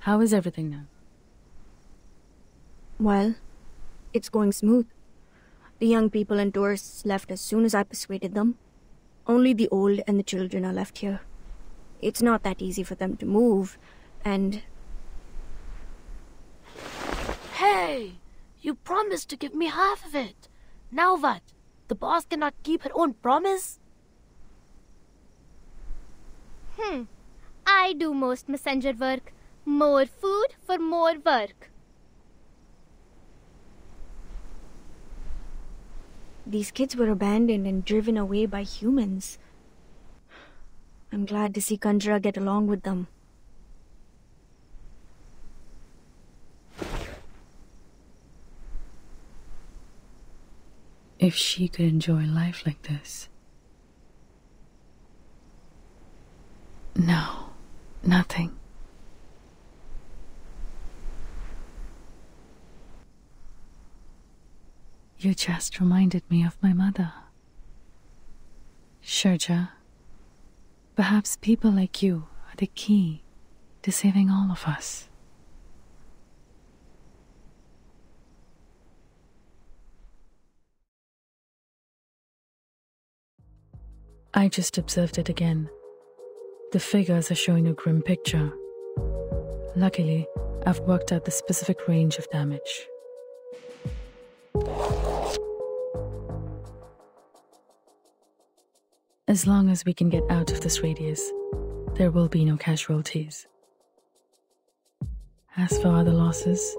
How is everything now? Well, it's going smooth. The young people and tourists left as soon as I persuaded them. Only the old and the children are left here. It's not that easy for them to move, and... Hey! You promised to give me half of it. Now what? The boss cannot keep her own promise? I do most messenger work. More food for more work. These kids were abandoned and driven away by humans. I'm glad to see Kanjra get along with them. If she could enjoy life like this. No, nothing. You just reminded me of my mother. Sharja, perhaps people like you are the key to saving all of us. I just observed it again. The figures are showing a grim picture. Luckily, I've worked out the specific range of damage. As long as we can get out of this radius, there will be no casualties. As for other losses,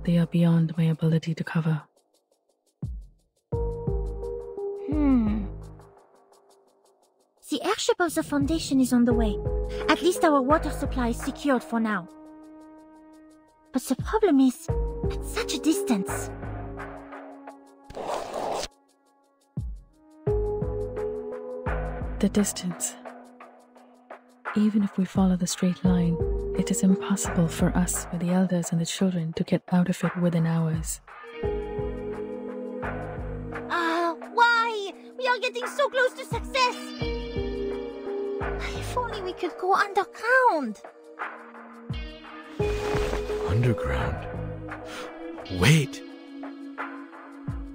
they are beyond my ability to cover. The airship of the Foundation is on the way. At least our water supply is secured for now. But the problem is, at such a distance. The distance. Even if we follow the straight line, it is impossible for us with the elders and the children to get out of it within hours. Why? We are getting so close to success! If only we could go underground. Underground? Wait!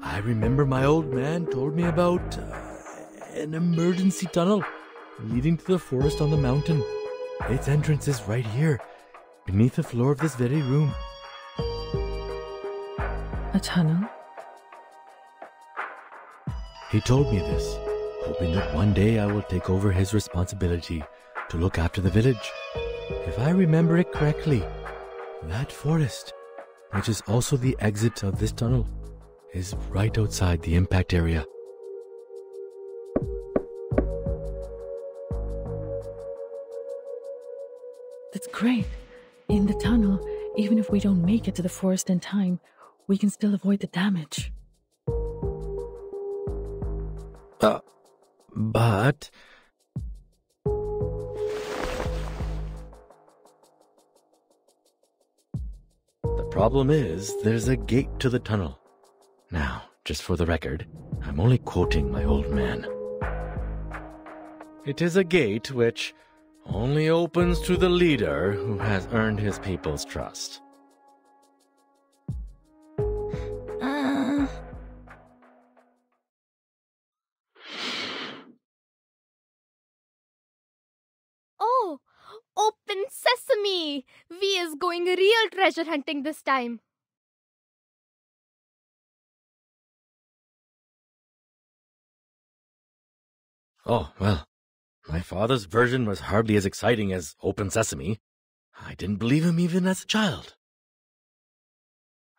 I remember my old man told me about an emergency tunnel leading to the forest on the mountain. Its entrance is right here, beneath the floor of this very room. A tunnel? He told me this, hoping that one day I will take over his responsibility to look after the village. If I remember it correctly, that forest, which is also the exit of this tunnel, is right outside the impact area. That's great. In the tunnel, even if we don't make it to the forest in time, we can still avoid the damage. But... the problem is, there's a gate to the tunnel. Now, just for the record, I'm only quoting my old man. It is a gate which only opens to the leader who has earned his people's trust. Oh, open sesame! We is going real treasure hunting this time. Oh, well, my father's version was hardly as exciting as Open Sesame. I didn't believe him even as a child.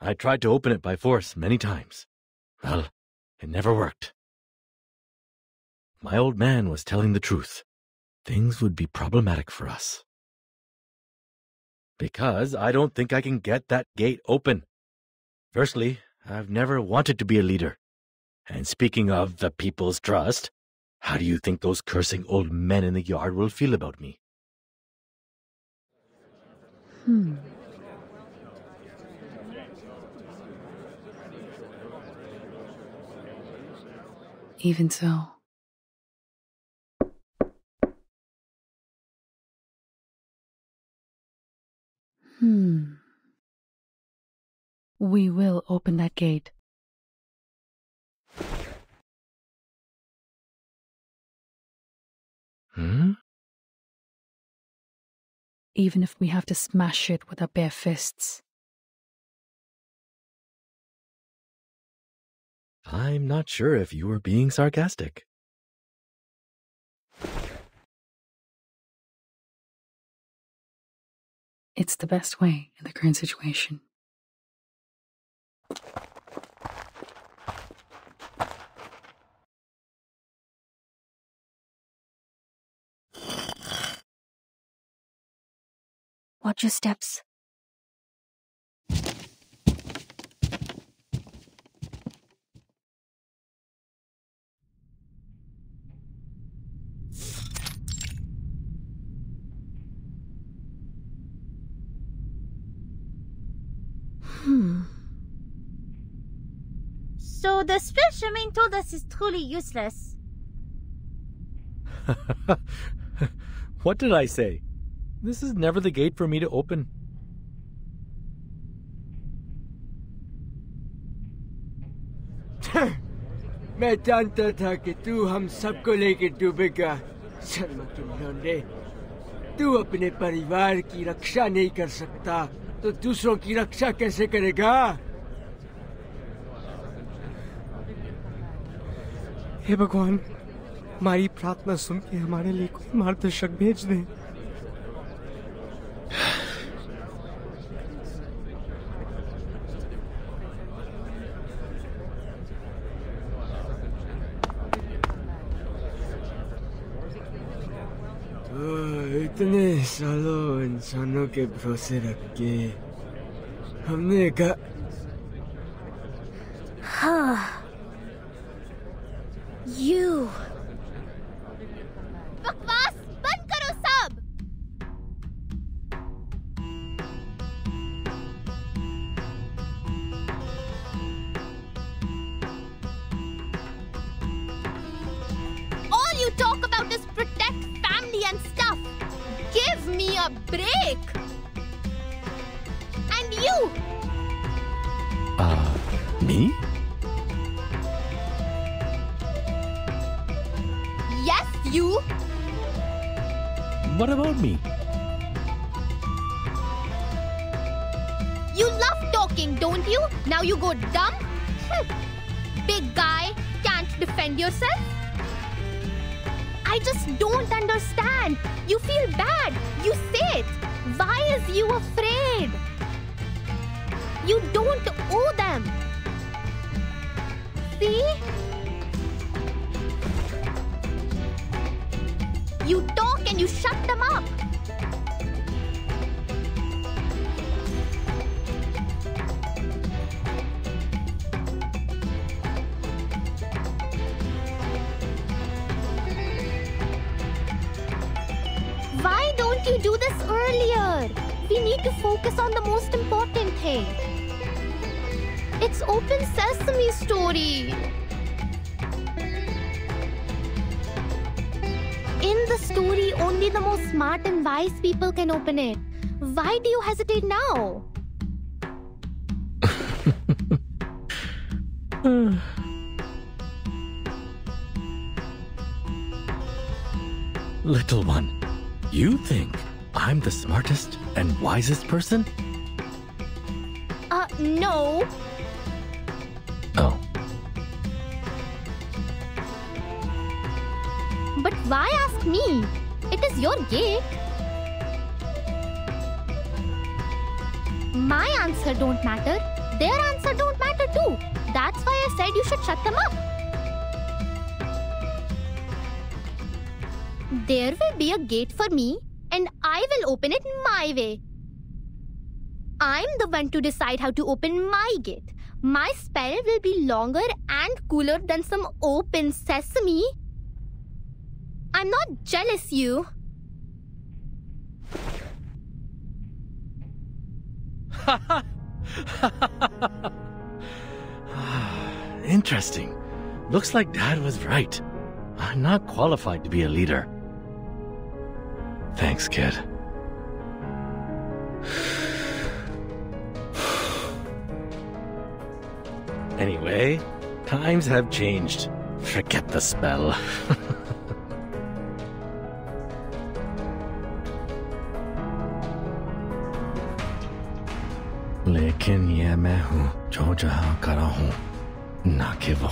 I tried to open it by force many times. Well, it never worked. My old man was telling the truth. Things would be problematic for us. Because I don't think I can get that gate open. Firstly, I've never wanted to be a leader. And speaking of the people's trust, how do you think those cursing old men in the yard will feel about me? Even so. We will open that gate. Even if we have to smash it with our bare fists. I'm not sure if you were being sarcastic. It's the best way in the current situation. Watch your steps. So the spell Charmaine told us is truly useless. What did I say? This is never the gate for me to open. मैं जानता था कि तू हम सबको लेकर डूबेगा। शर्मा के लौंडे, तू अपने परिवार की रक्षा नहीं कर सकता तो दूसरों की रक्षा कैसे करेगा? हे भगवान, हमारी प्रार्थना सुन के हमारे लिए कोई मार्गदर्शक भेज दे। इतने सालों इंसानों के भरोसे रख के हमने कहा You. बकवास बंद करो सब। All you talk about is protect family and stuff. Give me a break. And you? Me? Yes, you. What about me? You love talking, don't you? Now you go dumb? Big guy, can't defend yourself? I just don't understand. You feel bad. You say it. Why is you afraid? You don't owe them. See? You talk and you shut them up. Why don't you do this earlier? We need to focus on the most important thing. It's Open Sesame story. In the story, only the most smart and wise people can open it. Why do you hesitate now? Little one, you think I'm the smartest and wisest person? No. Oh. But why ask me? It is your gate. My answer don't matter. Their answer don't matter too. That's why I said you should shut them up. There will be a gate for me, and I will open it my way. I'm the one to decide how to open my gate. My spell will be longer and cooler than some Open Sesame. I'm not jealous, you. Interesting. Looks like Dad was right. I'm not qualified to be a leader. Thanks, kid. Anyway, times have changed. Forget the spell. लेकिन ये मैं हूँ जो जहाँ करा हूँ ना कि वो.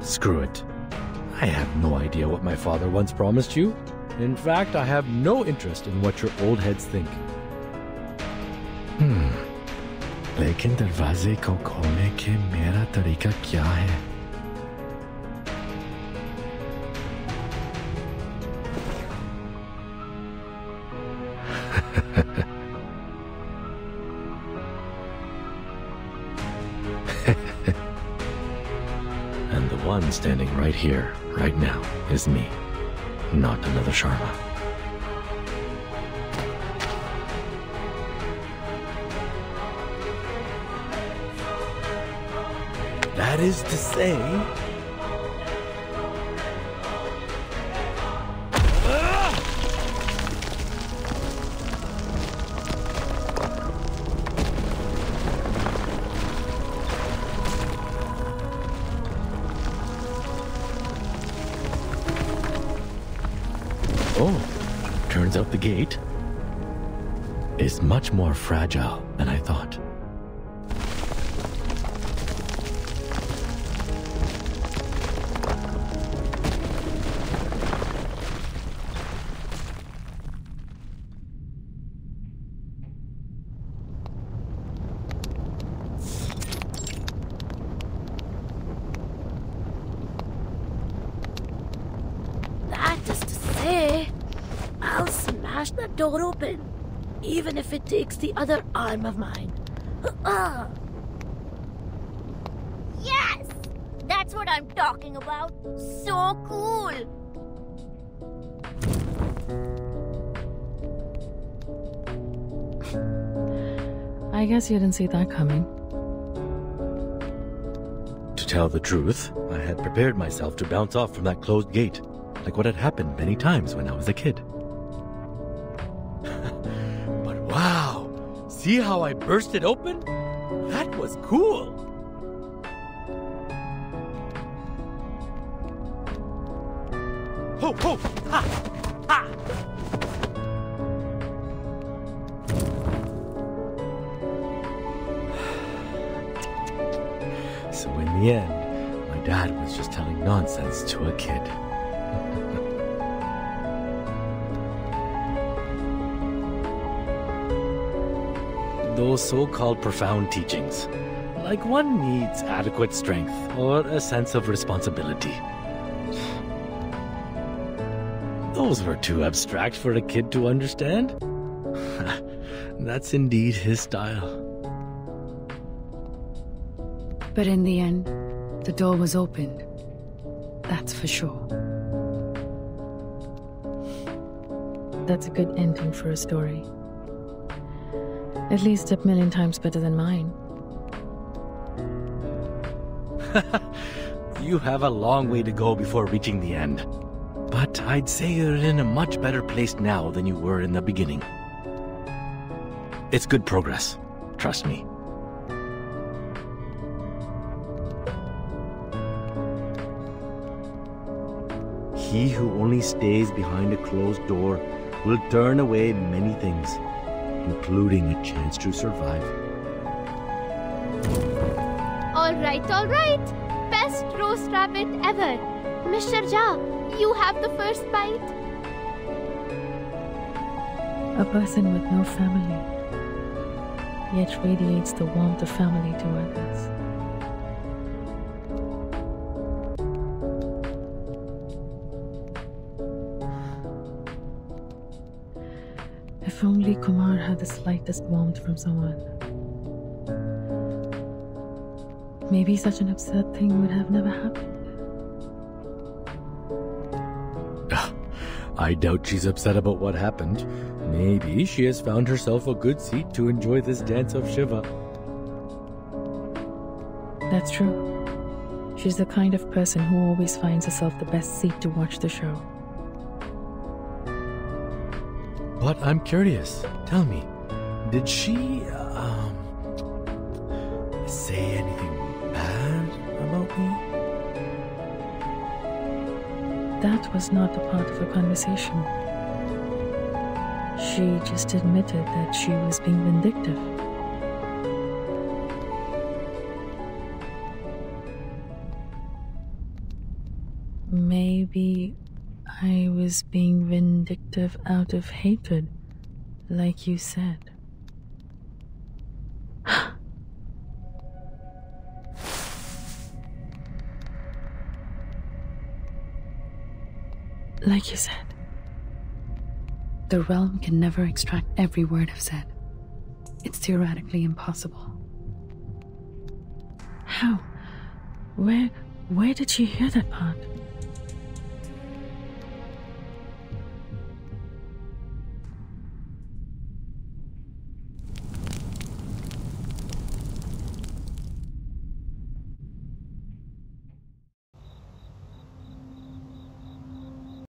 Screw it. I have no idea what my father once promised you. In fact, I have no interest in what your old heads think. लेकिन दरवाजे को खोलने के मेरा तरीका क्या है? And the one standing right here, right now, is me, not another Sharma. That is to say... Oh, turns out the gate is much more fragile than I thought. I'll smash that door open, even if it takes the other arm of mine. Yes! That's what I'm talking about. So cool! I guess you didn't see that coming. To tell the truth, I had prepared myself to bounce off from that closed gate, like what had happened many times when I was a kid. But wow! See how I burst it open? That was cool! Ho ho! Ha! Ha! So in the end, my dad was just telling nonsense to a kid. Those so-called profound teachings, like one needs adequate strength or a sense of responsibility. Those were too abstract for a kid to understand. That's indeed his style. But in the end, the door was opened. That's for sure. That's a good ending for a story. At least 1,000,000 times better than mine. You have a long way to go before reaching the end. But I'd say you're in a much better place now than you were in the beginning. It's good progress. Trust me. He who only stays behind a closed door will turn away many things, including a chance to survive. All right. Best roast rabbit ever. Mr. Jha, you have the first bite. A person with no family, yet radiates the warmth of family to others. If only Kumar had the slightest warmth from someone. Maybe such an absurd thing would have never happened. I doubt she's upset about what happened. Maybe she has found herself a good seat to enjoy this dance of Shiva. That's true. She's the kind of person who always finds herself the best seat to watch the show. But I'm curious. Tell me, did she say anything bad about me? That was not a part of the conversation. She just admitted that she was being vindictive. Maybe I was being vindictive out of hatred, like you said. Like you said, the realm can never extract every word I've said. It's theoretically impossible. How? Where did she hear that part?